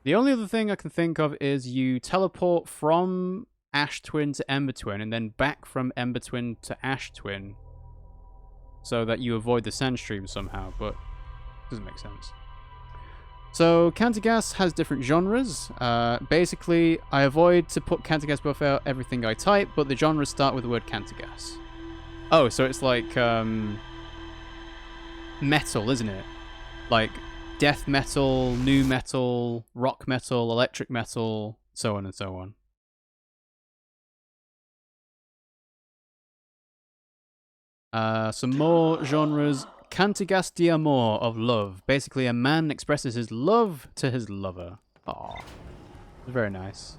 The only other thing I can think of is you teleport from Ash Twin to Ember Twin and then back from Ember Twin to Ash Twin so that you avoid the sand stream somehow, but it doesn't make sense. So Cantagas has different genres. Basically, I avoid to put Cantagas before everything I type, but the genres start with the word Cantagas. Oh, so it's like metal, isn't it? Like death metal, nu metal, rock metal, electric metal, so on and so on. Some more genres. Cantigas de amor, of love. Basically, a man expresses his love to his lover. Aww. Very nice.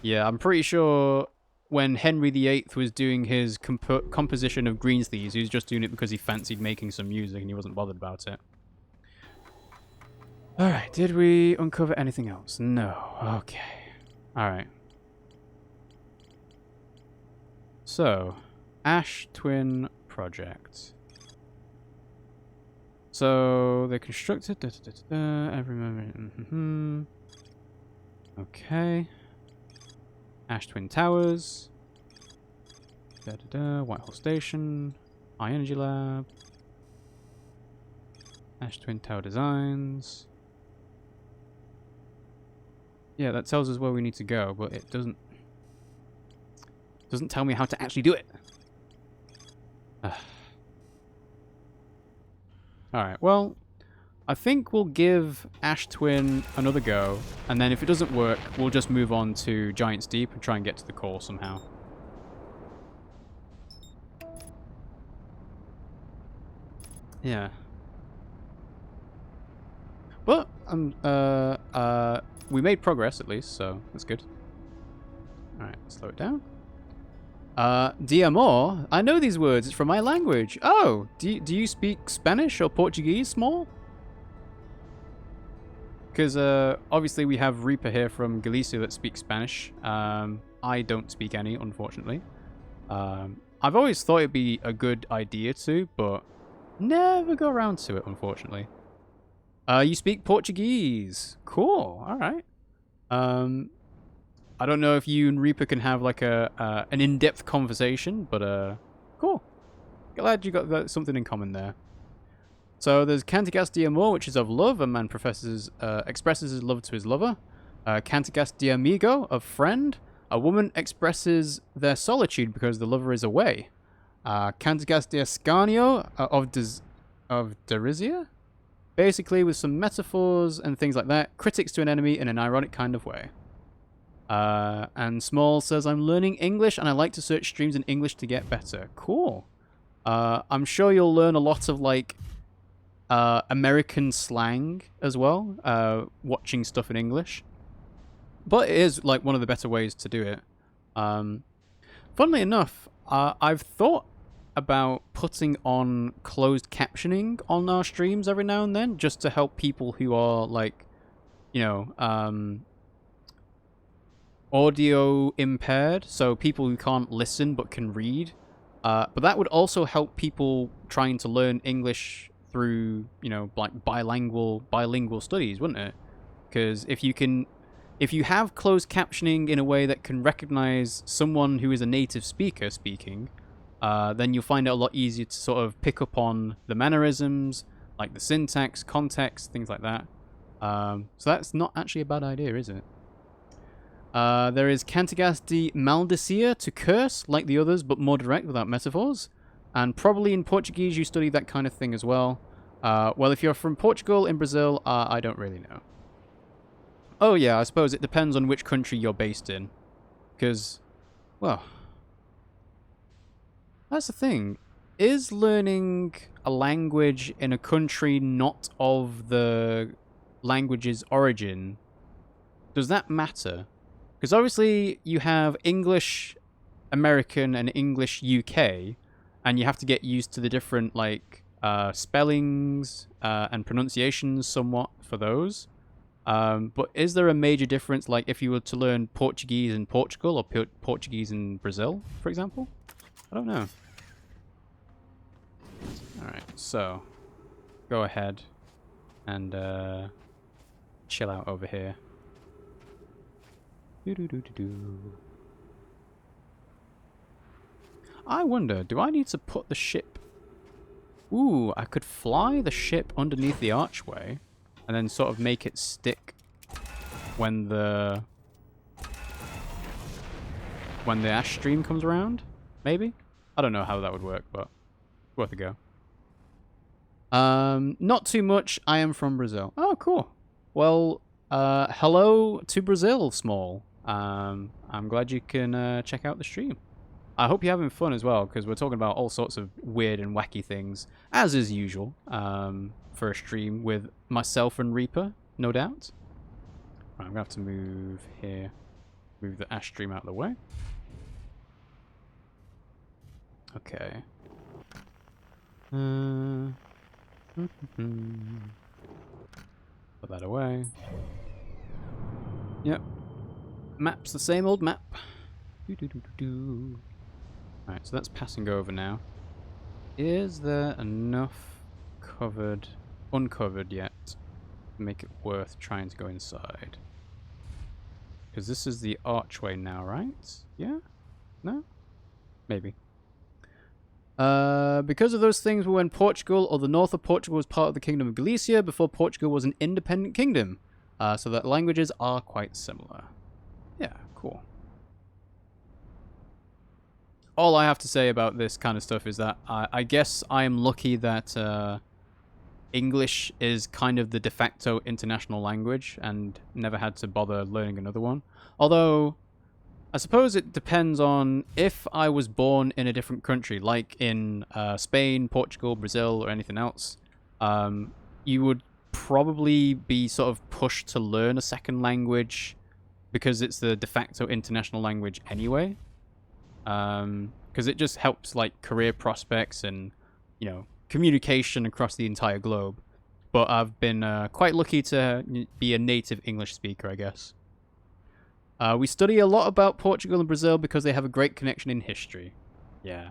Yeah, I'm pretty sure when Henry VIII was doing his composition of Greensleeves, he was just doing it because he fancied making some music and he wasn't bothered about it. Alright, did we uncover anything else? No. Okay. Alright. So, Ash Twin Project. So, they constructed... every moment... Okay. Ash Twin Towers. Whitehall Station. High Energy Lab. Ash Twin Tower Designs. Yeah, that tells us where we need to go, but it doesn't tell me how to actually do it. Alright, well, I think we'll give Ash Twin another go, and then if it doesn't work, we'll just move on to Giant's Deep and try and get to the core somehow. Yeah. But, we made progress at least, so that's good. Alright, slow it down. Diamor? I know these words, it's from my language. Oh, do you speak Spanish or Portuguese, Small? Because, obviously we have Reaper here from Galicia that speaks Spanish. I don't speak any, unfortunately. I've always thought it'd be a good idea to, but never go around to it, unfortunately. You speak Portuguese. Cool, alright. I don't know if you and Reaper can have like an in-depth conversation, but cool. Glad you got something in common there. So there's Cantigas de amor, which is of love. A man expresses his love to his lover. Cantigas de amigo, of friend. A woman expresses their solitude because the lover is away. Cantigas de escanio, of derision. Basically, with some metaphors and things like that. Critics to an enemy in an ironic kind of way. And Small says, I'm learning English and I like to search streams in English to get better. Cool. I'm sure you'll learn a lot of, like, American slang as well, watching stuff in English. But it is, like, one of the better ways to do it. Funnily enough, I've thought about putting on closed captioning on our streams every now and then, just to help people who are, like, you know, audio impaired, so people who can't listen but can read. But that would also help people trying to learn English through, you know, like bilingual studies, wouldn't it? Because if you have closed captioning in a way that can recognize someone who is a native speaker speaking, then you'll find it a lot easier to sort of pick up on the mannerisms, like the syntax, context, things like that. So that's not actually a bad idea, is it? There is Cantigas de maldicir, to curse, like the others, but more direct without metaphors. And probably in Portuguese you study that kind of thing as well. Well, if you're from Portugal, in Brazil, I don't really know. Oh yeah, I suppose it depends on which country you're based in. Because, well, that's the thing. Is learning a language in a country not of the language's origin, does that matter? Because obviously you have English American and English UK, and you have to get used to the different, like, spellings and pronunciations somewhat for those. But is there a major difference, like, if you were to learn Portuguese in Portugal or Portuguese in Brazil, for example? I don't know. Alright, so go ahead. and chill out over here. I wonder, do I need to put the ship... Ooh, I could fly the ship underneath the archway and then sort of make it stick when the ash stream comes around, maybe? I don't know how that would work, but worth a go. Not too much. I am from Brazil. Oh, cool. Well, hello to Brazil, Small. I'm glad you can check out the stream. I hope you're having fun as well, because we're talking about all sorts of weird and wacky things, as is usual, for a stream with myself and Reaper, no doubt. Right, I'm going to have to move here. Move the ash stream out of the way. Okay. Put that away. Yep. Map's the same old map. Alright, so that's passing over now. Is there enough uncovered yet to make it worth trying to go inside? Because this is the archway now, right? Yeah? No? Maybe. Because of those things were when Portugal, or the north of Portugal, was part of the Kingdom of Galicia before Portugal was an independent kingdom. So that languages are quite similar. Yeah, cool. All I have to say about this kind of stuff is that I guess I am lucky that English is kind of the de facto international language and never had to bother learning another one. Although, I suppose it depends on if I was born in a different country, like in Spain, Portugal, Brazil, or anything else, you would probably be sort of pushed to learn a second language because it's the de facto international language anyway. Because it just helps like career prospects and, you know, communication across the entire globe. But I've been quite lucky to be a native English speaker, I guess. We study a lot about Portugal and Brazil because they have a great connection in history. Yeah.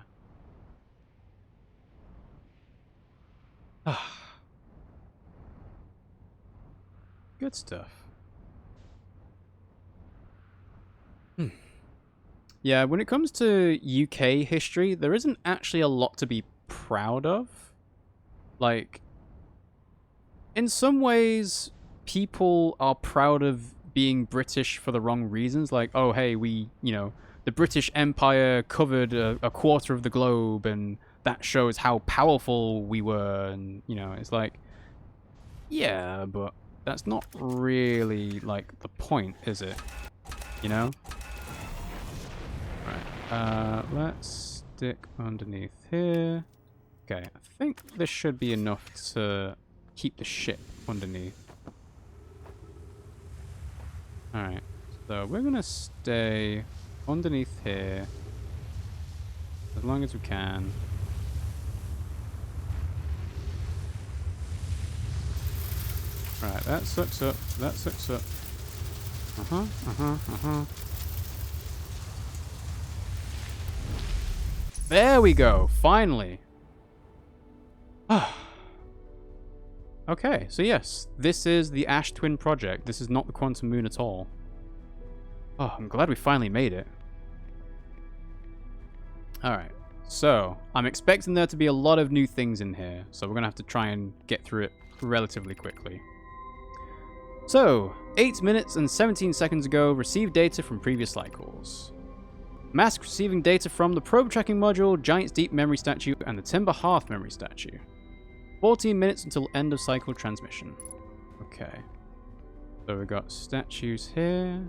Good stuff. Yeah, when it comes to UK history, there isn't actually a lot to be proud of. Like, in some ways, people are proud of being British for the wrong reasons. Like, oh, hey, the British Empire covered a quarter of the globe, and that shows how powerful we were. And, you know, it's like, yeah, but that's not really, like, the point, is it? You know? Right, let's stick underneath here. Okay, I think this should be enough to keep the ship underneath. Alright, so we're gonna stay underneath here as long as we can. Right, that sucks up, that sucks up. There we go, finally. Okay, so yes, this is the Ash Twin project. This is not the Quantum Moon at all. Oh, I'm glad we finally made it. Alright, so I'm expecting there to be a lot of new things in here, so we're going to have to try and get through it relatively quickly. So, 8 minutes and 17 seconds ago, received data from previous cycles. Mask receiving data from the probe tracking module, Giant's Deep memory statue, and the Timber Hearth memory statue. 14 minutes until end of cycle transmission. Okay. So we've got statues here.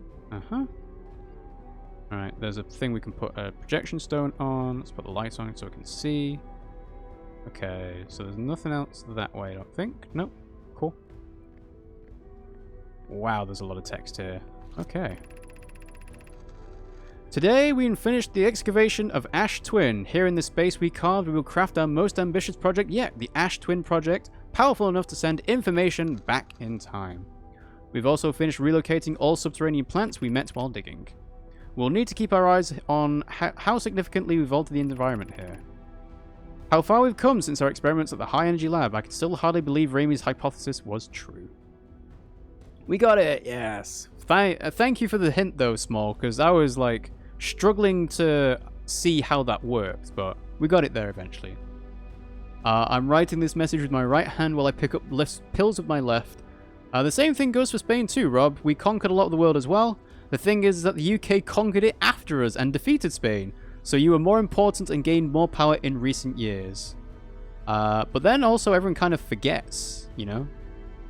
Alright, there's a thing we can put a projection stone on. Let's put the lights on so we can see. Okay, so there's nothing else that way, I don't think. Nope. Cool. Wow, there's a lot of text here. Okay. Today, we finished the excavation of Ash Twin. Here in this space we carved, we will craft our most ambitious project yet, the Ash Twin project, powerful enough to send information back in time. We've also finished relocating all subterranean plants we met while digging. We'll need to keep our eyes on how significantly we've altered the environment here. How far we've come since our experiments at the high energy lab. I can still hardly believe Raimi's hypothesis was true. We got it, yes. Thank you for the hint though, Small, because I was like struggling to see how that worked, but we got it there eventually. I'm writing this message with my right hand while I pick up pills with my left. The same thing goes for Spain too, Rob. We conquered a lot of the world as well. The thing is that the UK conquered it after us and defeated Spain, so you were more important and gained more power in recent years. But then also everyone kind of forgets, you know?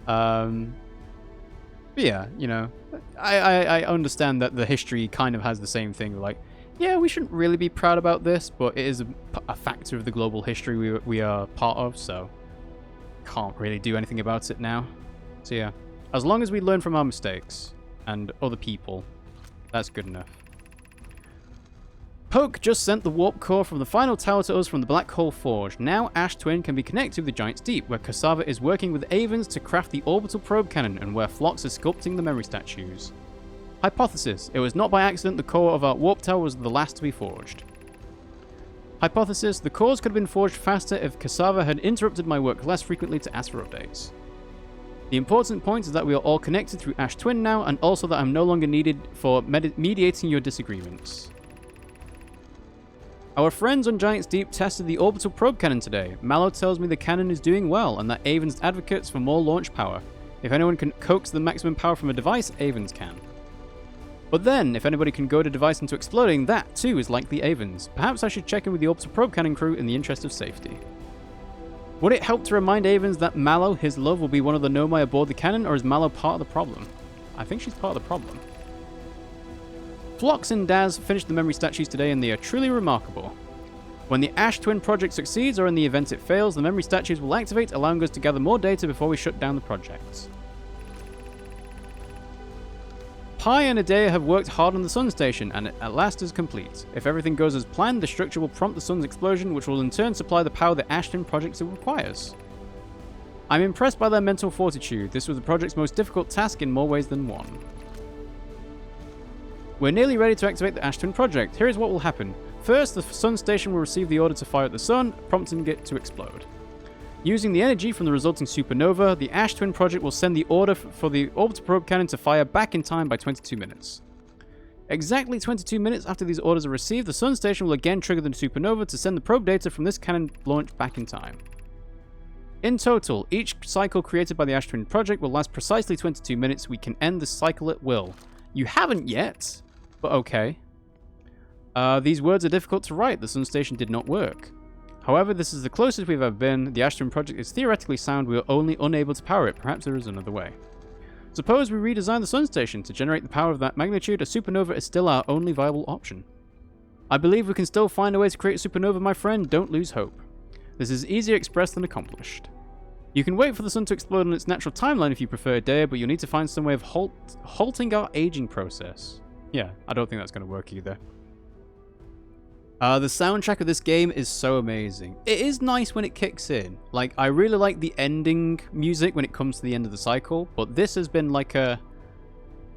But yeah, you know, I understand that the history kind of has the same thing, like, yeah, we shouldn't really be proud about this, but it is a factor of the global history we are part of, so can't really do anything about it now. So yeah, as long as we learn from our mistakes and other people, that's good enough. Poke just sent the warp core from the final tower to us from the Black Hole Forge. Now Ash Twin can be connected with the Giant's Deep, where Cassava is working with Avens to craft the orbital probe cannon and where Phlox is sculpting the memory statues. Hypothesis: it was not by accident the core of our warp tower was the last to be forged. Hypothesis: the cores could have been forged faster if Cassava had interrupted my work less frequently to ask for updates. The important point is that we are all connected through Ash Twin now, and also that I'm no longer needed for mediating your disagreements. Our friends on Giant's Deep tested the orbital probe cannon today. Mallow tells me the cannon is doing well, and that Avens advocates for more launch power. If anyone can coax the maximum power from a device, Avens can. But then, if anybody can goad a device into exploding, that too is likely Avens. Perhaps I should check in with the orbital probe cannon crew in the interest of safety. Would it help to remind Avens that Mallow, his love, will be one of the Nomai aboard the cannon, or is Mallow part of the problem? I think she's part of the problem. Phlox and Daz finished the memory statues today, and they are truly remarkable. When the Ash Twin project succeeds, or in the event it fails, the memory statues will activate, allowing us to gather more data before we shut down the project. Pi and Adea have worked hard on the Sun Station, and it at last is complete. If everything goes as planned, the structure will prompt the Sun's explosion, which will in turn supply the power the Ash Twin project requires. I'm impressed by their mental fortitude. This was the project's most difficult task in more ways than one. We're nearly ready to activate the Ash Twin project. Here is what will happen. First, the Sun Station will receive the order to fire at the Sun, prompting it to explode. Using the energy from the resulting supernova, the Ash Twin project will send the order for the orbital probe cannon to fire back in time by 22 minutes. Exactly 22 minutes after these orders are received, the Sun Station will again trigger the supernova to send the probe data from this cannon launch back in time. In total, each cycle created by the Ash Twin project will last precisely 22 minutes. We can end the cycle at will. You haven't yet, but okay. These words are difficult to write. The Sun Station did not work. However, this is the closest we've ever been. The Ash Twin project is theoretically sound. We are only unable to power it. Perhaps there is another way. Suppose we redesign the Sun Station to generate the power of that magnitude. A supernova is still our only viable option. I believe we can still find a way to create a supernova, my friend. Don't lose hope. This is easier expressed than accomplished. You can wait for the sun to explode on its natural timeline if you prefer, Dea, but you'll need to find some way of halting our aging process. Yeah, I don't think that's going to work either. The soundtrack of this game is so amazing. It is nice when it kicks in. Like, I really like the ending music when it comes to the end of the cycle, but this has been like a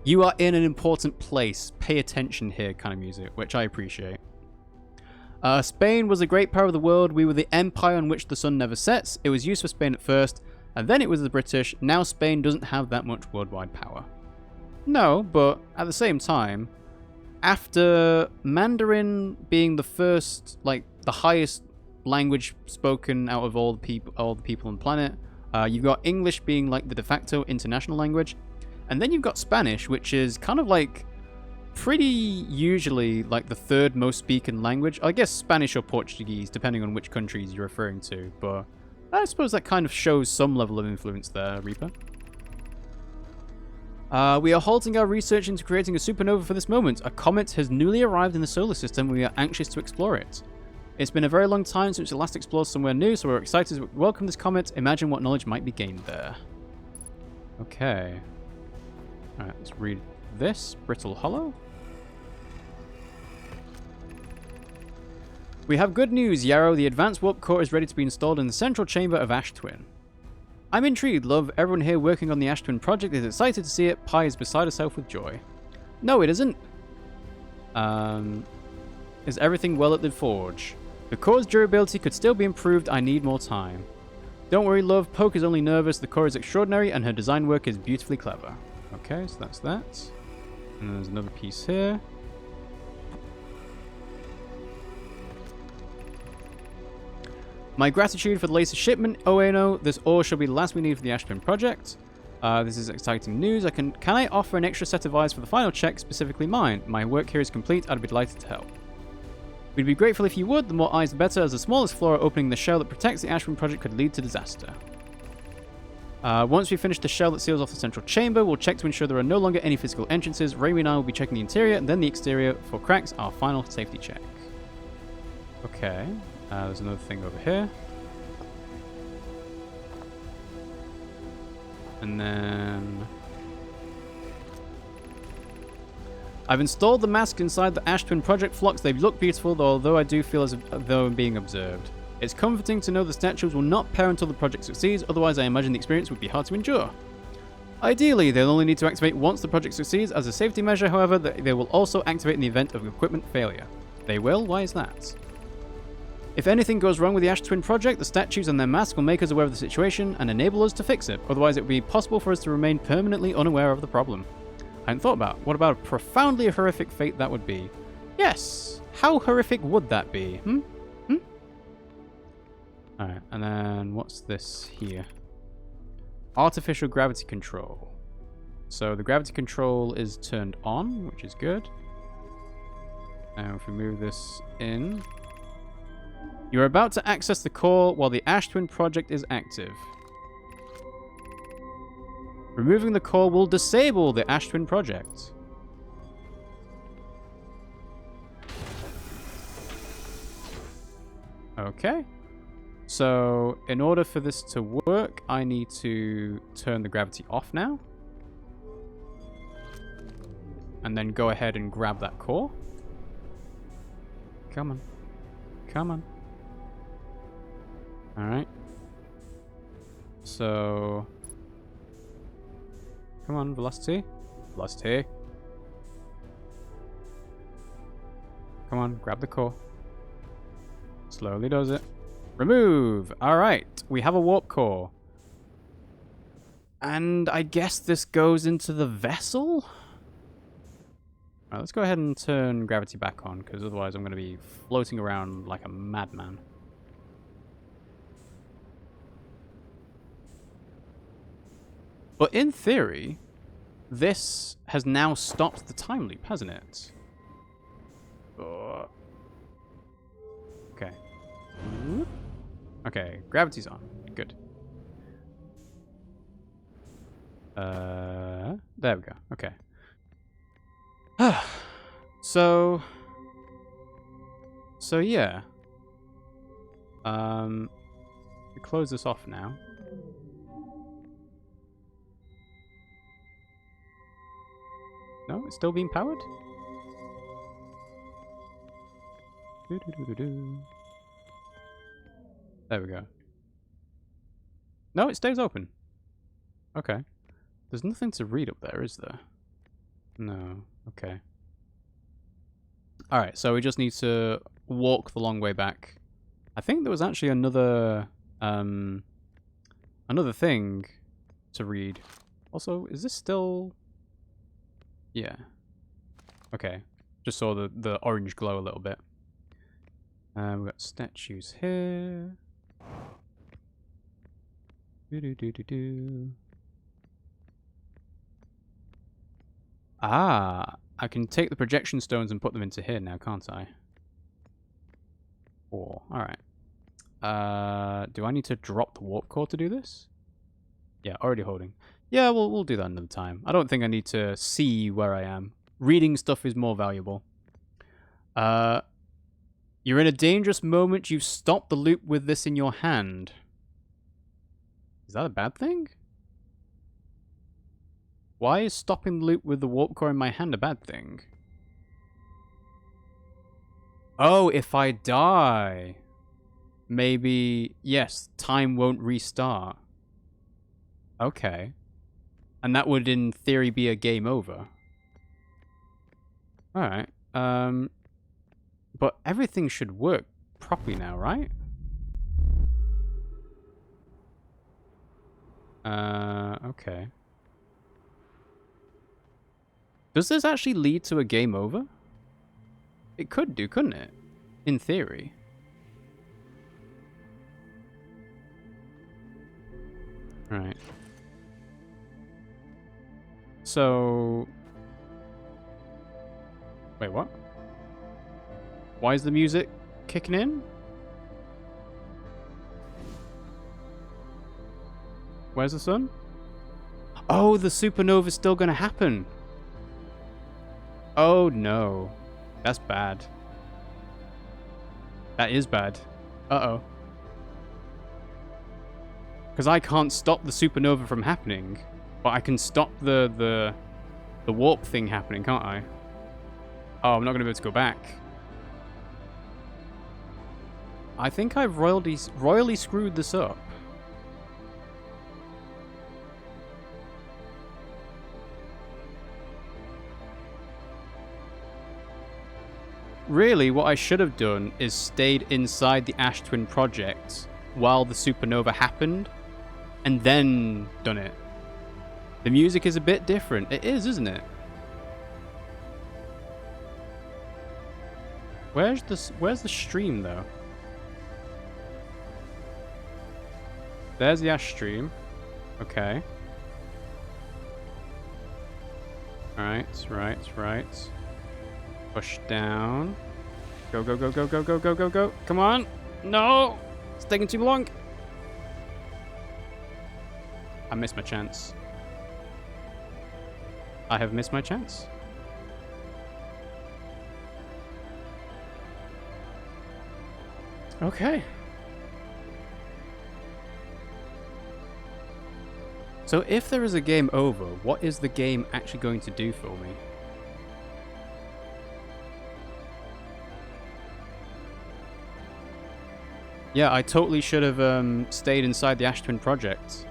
you are in an important place, pay attention here kind of music, which I appreciate. Spain was a great power of the world. We were the empire on which the sun never sets. It was used for Spain at first, and then it was the British. Now Spain doesn't have that much worldwide power. No, but at the same time, after Mandarin being the first, like, the highest language spoken out of all the people on the planet, you've got English being, like, the de facto international language, and then you've got Spanish, which is kind of, like, pretty usually, like, the third most spoken language. I guess Spanish or Portuguese, depending on which countries you're referring to, but I suppose that kind of shows some level of influence there, Reaper. We are halting our research into creating a supernova for this moment. A comet has newly arrived in the solar system and we are anxious to explore it. It's been a very long time since we last explored somewhere new, so we're excited to welcome this comet. Imagine what knowledge might be gained there. Okay. Alright, let's read this. Brittle Hollow. We have good news, Yarrow. The advanced warp core is ready to be installed in the central chamber of Ash Twin. I'm intrigued, love. Everyone here working on the Ash Twin project is excited to see it. Pi is beside herself with joy. No, it isn't. Is everything well at the forge? The core's durability could still be improved. I need more time. Don't worry, love. Poke is only nervous. The core is extraordinary, and her design work is beautifully clever. Okay, so that's that. And there's another piece here. My gratitude for the latest shipment, Oeno. This ore shall be the last we need for the Ashpin project. This is exciting news. Can I offer an extra set of eyes for the final check, specifically mine? My work here is complete. I'd be delighted to help. We'd be grateful if you would. The more eyes, the better, as the smallest flaw opening the shell that protects the Ashpin project could lead to disaster. Once we finish the shell that seals off the central chamber, we'll check to ensure there are no longer any physical entrances. Raimi and I will be checking the interior and then the exterior for cracks, our final safety check. Okay, there's another thing over here. And then... I've installed the mask inside the Ashpin project flux. They look beautiful, although I do feel as though I'm being observed. It's comforting to know the statues will not pair until the project succeeds, otherwise I imagine the experience would be hard to endure. Ideally, they'll only need to activate once the project succeeds. As a safety measure, however, they will also activate in the event of equipment failure. They will? Why is that? If anything goes wrong with the Ash Twin project, the statues and their masks will make us aware of the situation and enable us to fix it. Otherwise, it would be possible for us to remain permanently unaware of the problem. I hadn't thought about what about a profoundly horrific fate that would be. Yes! How horrific would that be? Alright, and then what's this here? Artificial gravity control. So the gravity control is turned on, which is good. And if we move this in... You're about to access the core while the Ash Twin project is active. Removing the core will disable the Ash Twin project. Okay. So, in order for this to work, I need to turn the gravity off now. And then go ahead and grab that core. Come on. Come on. Alright. So... Come on, velocity. Velocity. Come on, grab the core. Slowly does it. Remove! Alright, we have a warp core. And I guess this goes into the vessel? Alright, let's go ahead and turn gravity back on, because otherwise I'm going to be floating around like a madman. But in theory, this has now stopped the time loop, hasn't it? Okay. Okay, gravity's on. Good. There we go. Okay. So yeah. We close this off now. No, it's still being powered? There we go. No, it stays open. Okay. There's nothing to read up there, is there? No. Okay. Alright, so we just need to walk the long way back. I think there was actually another thing to read. Also, is this still... Yeah. Okay. Just saw the orange glow a little bit. We've got statues here. Ah, I can take the projection stones and put them into here now, can't I? Oh, alright. Do I need to drop the warp core to do this? Yeah, already holding. Yeah, we'll do that another time. I don't think I need to see where I am. Reading stuff is more valuable. You're in a dangerous moment. You've stopped the loop with this in your hand. Is that a bad thing? Why is stopping the loop with the warp core in my hand a bad thing? Oh, if I die. Maybe, yes, time won't restart. Okay. And that would, in theory, be a game over. Alright. But everything should work properly now, right? Okay. Does this actually lead to a game over? It could do, couldn't it? In theory. Right. So... Wait, what? Why is the music kicking in? Where's the sun? Oh, the supernova's still gonna happen. Oh no. That's bad. That is bad. Uh-oh. Because I can't stop the supernova from happening, but I can stop the warp thing happening, can't I? Oh, I'm not going to be able to go back. I think I've royally screwed this up. Really, what I should have done is stayed inside the Ash Twin project while the supernova happened, and then done it. The music is a bit different. It is, isn't it? Where's the stream, though? There's the Ash stream. Okay. Right. Push down. Go. Come on. No! It's taking too long. I missed my chance. I have missed my chance. Okay. So if there is a game over, what is the game actually going to do for me? Yeah, I totally should have stayed inside the Ash Twin project.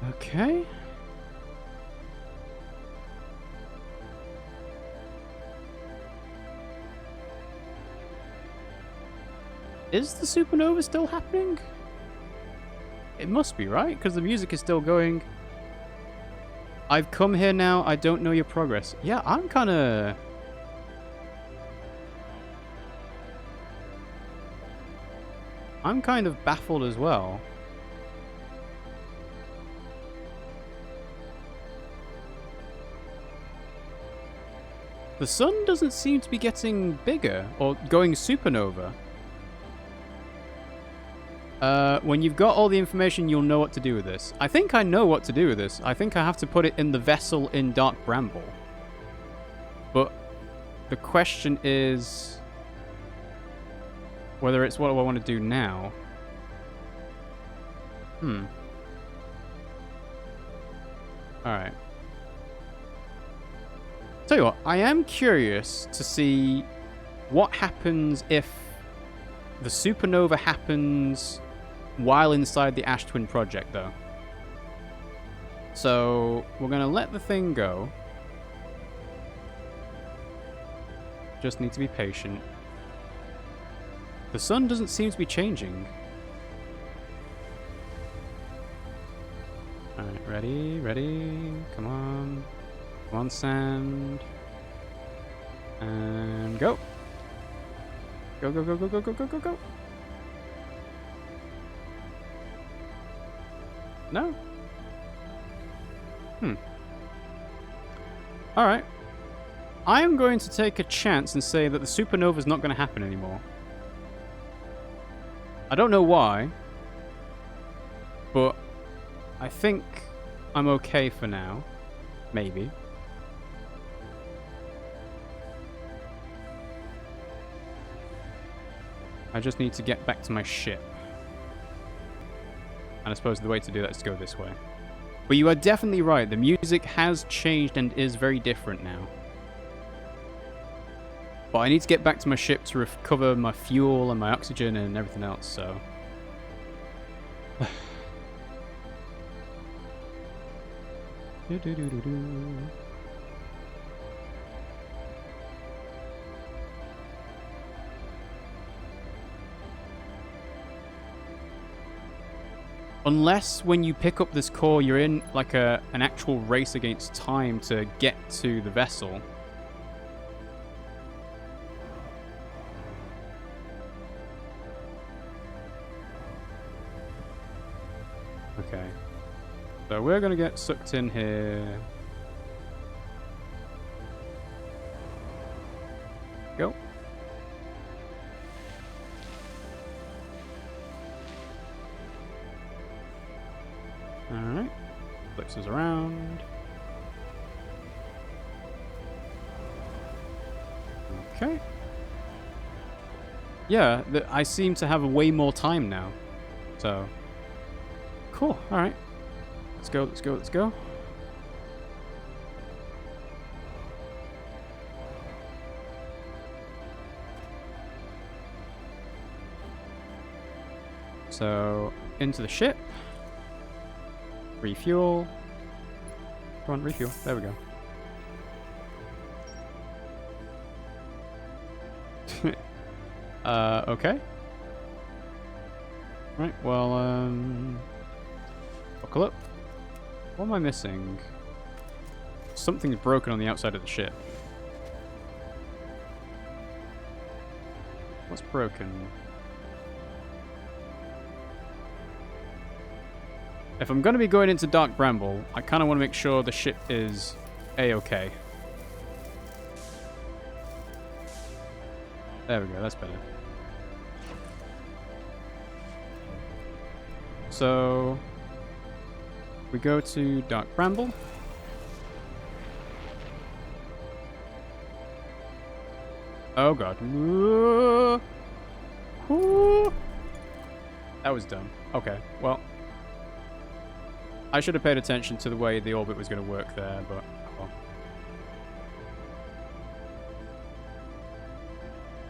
Okay. Is the supernova still happening? It must be, right? Because the music is still going. I've come here now. I don't know your progress. Yeah, I'm kind of... baffled as well. The sun doesn't seem to be getting bigger or going supernova. When you've got all the information, you'll know what to do with this. I think I know what to do with this. I think I have to put it in the vessel in Dark Bramble. But the question is whether it's what I want to do now. Alright. Tell you what, I am curious to see what happens if the supernova happens while inside the Ash Twin project, though. So we're going to let the thing go. Just need to be patient. The sun doesn't seem to be changing. Alright, ready. Come on. Come on, sand. And go. Go. No? Alright. I am going to take a chance and say that the supernova is not going to happen anymore. I don't know why, but I think I'm okay for now. Maybe. I just need to get back to my ship. And I suppose the way to do that is to go this way. But you are definitely right. The music has changed and is very different now. But I need to get back to my ship to recover my fuel and my oxygen and everything else, so... Unless when you pick up this core, you're in like an actual race against time to get to the vessel. Okay. So we're going to get sucked in here. Go. Alright. Flips us around. Okay. Yeah, I seem to have way more time now. So... Cool, alright. Let's go, let's go, let's go. So, into the ship. Refuel. Come on, refuel. There we go. Okay. Right, well, buckle up. What am I missing? Something's broken on the outside of the ship. What's broken? If I'm going to be going into Dark Bramble, I kind of want to make sure the ship is A-okay. There we go, that's better. So... we go to Dark Bramble. Oh god. That was dumb. Okay, well... I should have paid attention to the way the orbit was going to work there, but... oh well.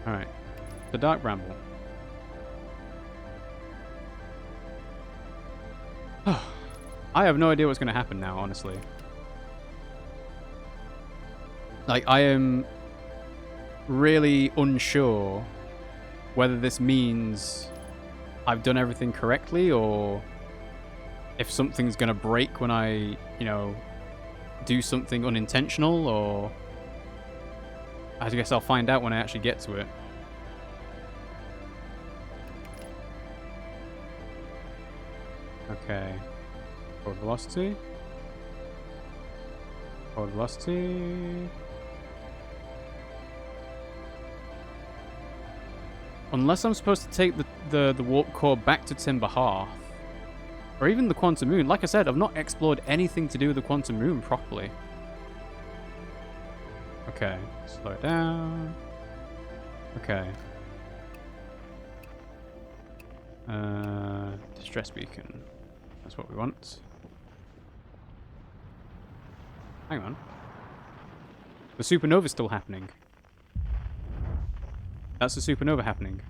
Alright. The Dark Bramble. I have no idea what's going to happen now, honestly. Like, I am really unsure whether this means I've done everything correctly, or if something's going to break when I, you know, do something unintentional, or... I guess I'll find out when I actually get to it. Okay. Forward velocity. Forward velocity. Unless I'm supposed to take the warp core back to Timber Hearth. Or even the Quantum Moon. Like I said, I've not explored anything to do with the Quantum Moon properly. Okay. Slow it down. Okay. Distress beacon. That's what we want. Hang on. The supernova's still happening. That's the supernova happening.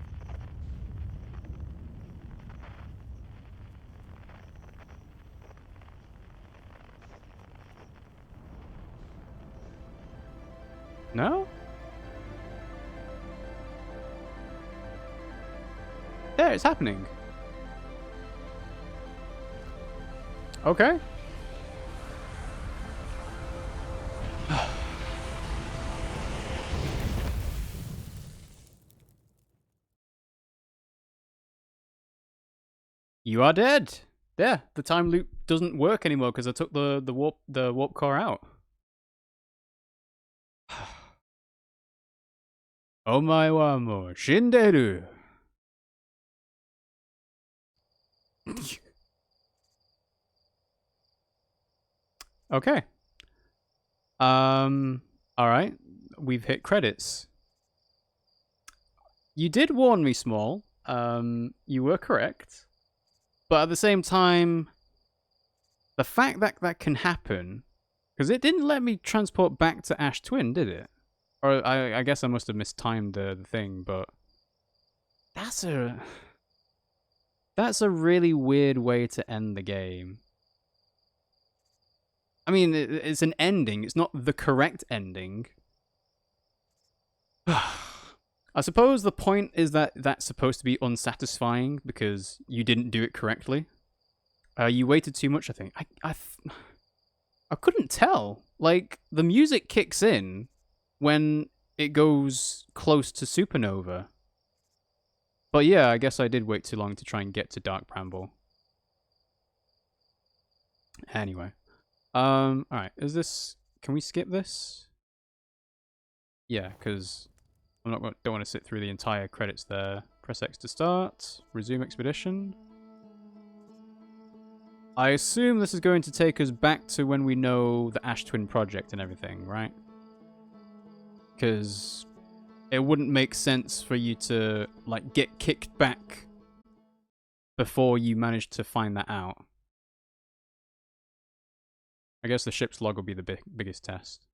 No? There, it's happening. Okay. You are dead. There, the time loop doesn't work anymore because I took the warp core out. Omai wa mo shinderu. Okay. Alright. We've hit credits. You did warn me, Small. You were correct. But at the same time, the fact that that can happen, because it didn't let me transport back to Ash Twin, did it? Or I guess I must have mistimed the thing, but that's a really weird way to end the game. I mean, it's an ending. It's not the correct ending. I suppose the point is that that's supposed to be unsatisfying because you didn't do it correctly. You waited too much, I think. I couldn't tell. Like, the music kicks in when it goes close to supernova. But yeah, I guess I did wait too long to try and get to Dark Bramble. Anyway. Alright, is this... Can we skip this? Yeah, because don't want to sit through the entire credits there. Press X to start. Resume expedition. I assume this is going to take us back to when we know the Ash Twin project and everything, right? Because it wouldn't make sense for you to, like, get kicked back before you manage to find that out. I guess the ship's log will be the biggest test.